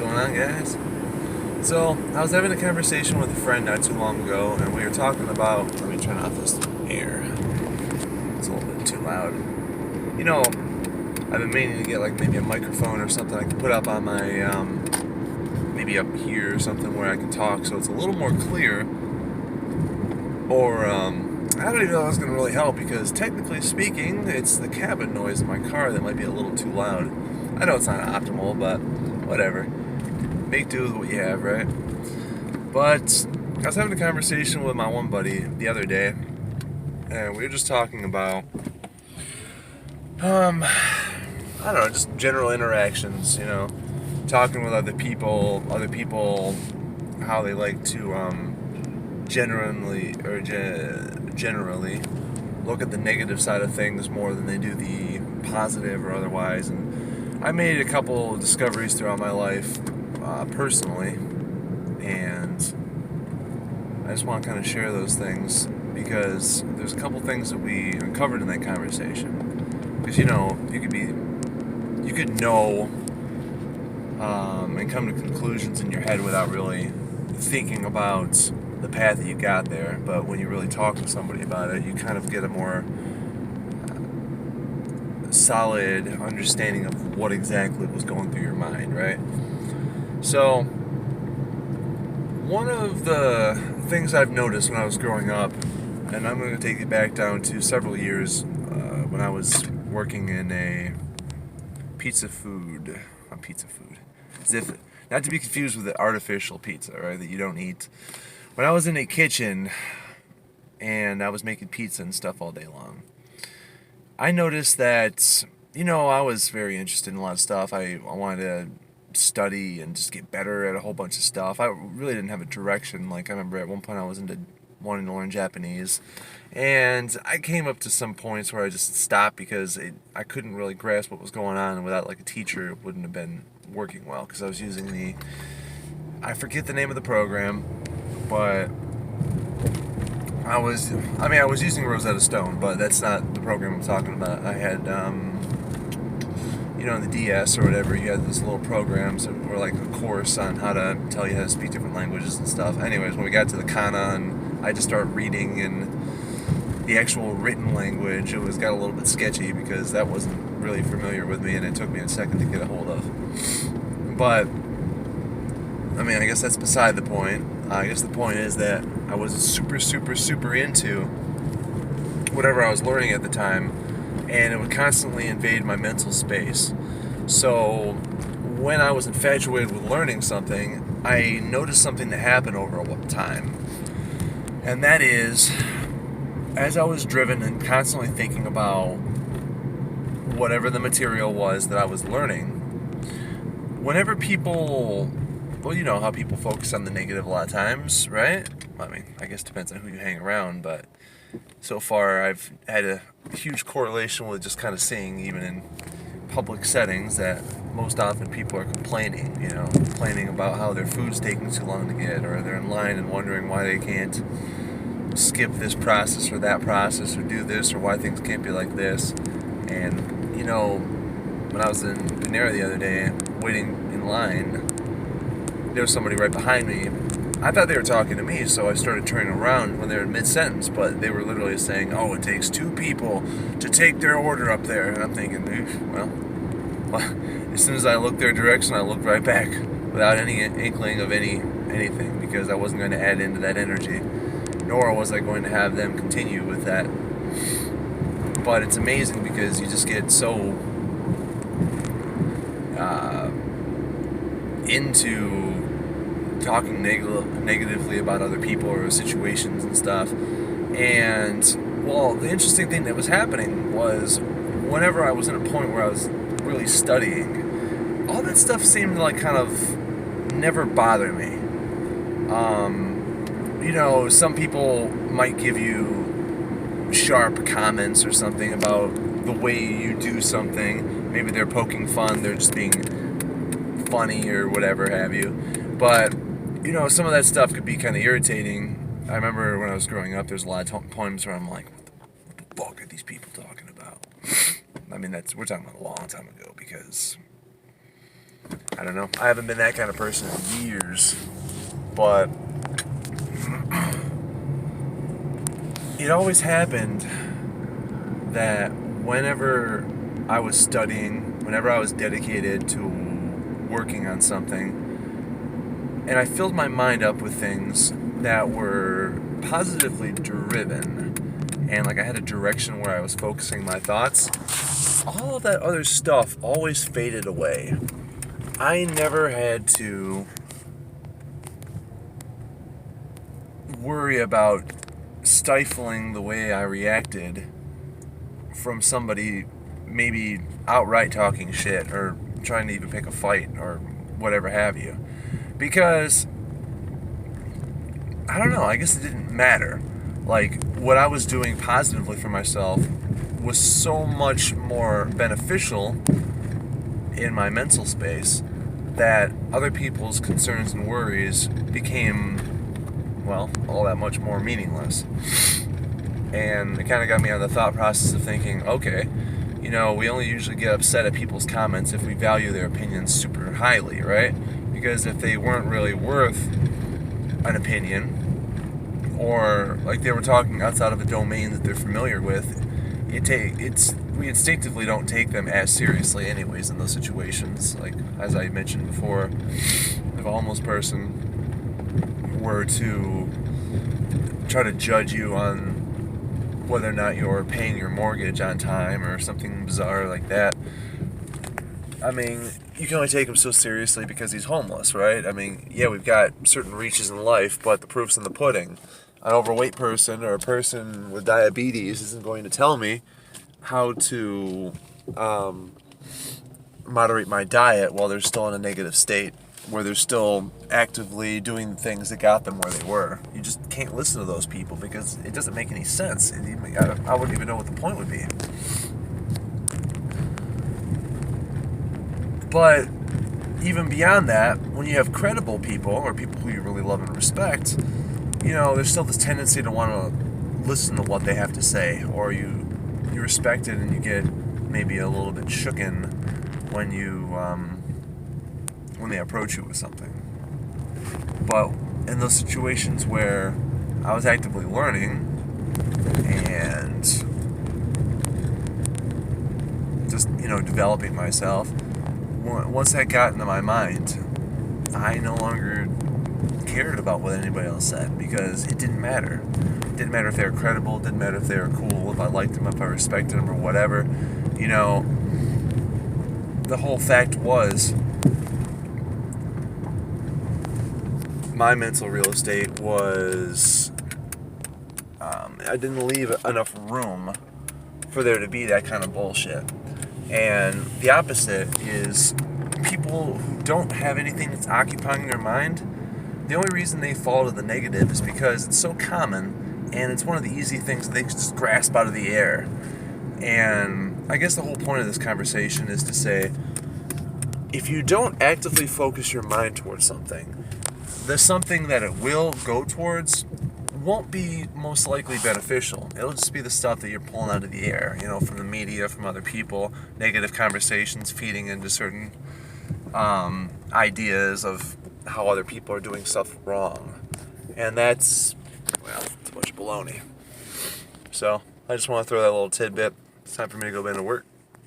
going on, guys? So, I was having a conversation with a friend not too long ago, and we were talking about. Let me turn off this air. It's a little bit too loud. You know, I've been meaning to get like maybe a microphone or something I can put up on my, maybe up here or something where I can talk so it's a little more clear. Or, I don't even know if that's going to really help because technically speaking, it's the cabin noise in my car that might be a little too loud. I know it's not optimal, but whatever. Make do with what you have, right? But I was having a conversation with my one buddy the other day, and we were just talking about, I don't know, just general interactions, talking with other people, how they like to, generally look at the negative side of things more than they do the positive or otherwise. And I made a couple of discoveries throughout my life, personally, and I just want to kind of share those things because there's a couple things that we uncovered in that conversation. Because you could know and come to conclusions in your head without really thinking about the path that you got there, but when you really talk to somebody about it, you kind of get a more solid understanding of what exactly was going through your mind, right? So, one of the things I've noticed when I was growing up, and I'm going to take it back down to several years when I was working in a pizza food, as if, not to be confused with the artificial pizza, right, that you don't eat. When I was in a kitchen and I was making pizza and stuff all day long, I noticed that, I was very interested in a lot of stuff. I wanted to study and just get better at a whole bunch of stuff. I really didn't have a direction. Like, I remember at one point I was into wanting to learn Japanese, and I came up to some points where I just stopped because I couldn't really grasp what was going on, and without like a teacher it wouldn't have been working well because I was using I forget the name of the program, but I was using Rosetta Stone, but that's not the program I'm talking about. I had, in the DS or whatever, you had these little programs that were like a course on how to tell you how to speak different languages and stuff. Anyways, when we got to the kana and I just started reading in the actual written language, it got a little bit sketchy because that wasn't really familiar with me and it took me a second to get a hold of. But I guess that's beside the point. I guess the point is that I was super, super, super into whatever I was learning at the time, and it would constantly invade my mental space. So when I was infatuated with learning something, I noticed something that happened over a time. And that is, as I was driven and constantly thinking about whatever the material was that I was learning, whenever people... Well, you know how people focus on the negative a lot of times, right? I guess it depends on who you hang around, but so far I've had a huge correlation with just kind of seeing, even in public settings, that most often people are complaining about how their food's taking too long to get, or they're in line and wondering why they can't skip this process or that process, or do this, or why things can't be like this. And, when I was in Panera the other day, waiting in line, there was somebody right behind me. I thought they were talking to me, so I started turning around when they were in mid-sentence, but they were literally saying, oh, it takes 2 people to take their order up there. And I'm thinking, well, as soon as I looked their direction, I looked right back without any inkling of anything, because I wasn't going to add into that energy, nor was I going to have them continue with that. But it's amazing because you just get so into talking negatively about other people or situations and stuff. And, well, the interesting thing that was happening was whenever I was in a point where I was really studying, all that stuff seemed to, like, kind of never bother me. Some people might give you sharp comments or something about the way you do something. Maybe they're poking fun, they're just being funny or whatever have you. But, some of that stuff could be kind of irritating. I remember when I was growing up, there's a lot of poems where I'm like, what the fuck are these people talking about? We're talking about a long time ago, because I don't know. I haven't been that kind of person in years, but it always happened that whenever I was studying, whenever I was dedicated to working on something, and I filled my mind up with things that were positively driven, and like I had a direction where I was focusing my thoughts, all of that other stuff always faded away. I never had to worry about stifling the way I reacted from somebody maybe outright talking shit or trying to even pick a fight or whatever have you. Because, I don't know, I guess it didn't matter. Like, what I was doing positively for myself was so much more beneficial in my mental space that other people's concerns and worries became, well, all that much more meaningless. And it kind of got me on the thought process of thinking, okay, you know, we only usually get upset at people's comments if we value their opinions super highly, right? Because if they weren't really worth an opinion, or like they were talking outside of a domain that they're familiar with, we instinctively don't take them as seriously anyways in those situations. Like, as I mentioned before, if a homeless person were to try to judge you on whether or not you're paying your mortgage on time or something bizarre like that, I mean, you can only take him so seriously because he's homeless, right? I mean, yeah, we've got certain reaches in life, but the proof's in the pudding. An overweight person or a person with diabetes isn't going to tell me how to moderate my diet while they're still in a negative state, where they're still actively doing things that got them where they were. You just can't listen to those people because it doesn't make any sense. I wouldn't even know what the point would be. But even beyond that, when you have credible people or people who you really love and respect, you know, there's still this tendency to want to listen to what they have to say, or you respect it and you get maybe a little bit shooken when they approach you with something. But in those situations where I was actively learning and just, you know, developing myself, once that got into my mind, I no longer cared about what anybody else said because it didn't matter. It didn't matter if they were credible, it didn't matter if they were cool, if I liked them, if I respected them, or whatever. You know, the whole fact was my mental real estate was I didn't leave enough room for there to be that kind of bullshit. And the opposite is people who don't have anything that's occupying their mind. The only reason they fall to the negative is because it's so common and it's one of the easy things that they can just grasp out of the air. And I guess the whole point of this conversation is to say, if you don't actively focus your mind towards something, there's something that it will go towards won't be most likely beneficial. It'll just be the stuff that you're pulling out of the air, you know, from the media, from other people, negative conversations feeding into certain ideas of how other people are doing stuff wrong. And that's, well, it's a bunch of baloney. So, I just want to throw that little tidbit. It's time for me to go back to work.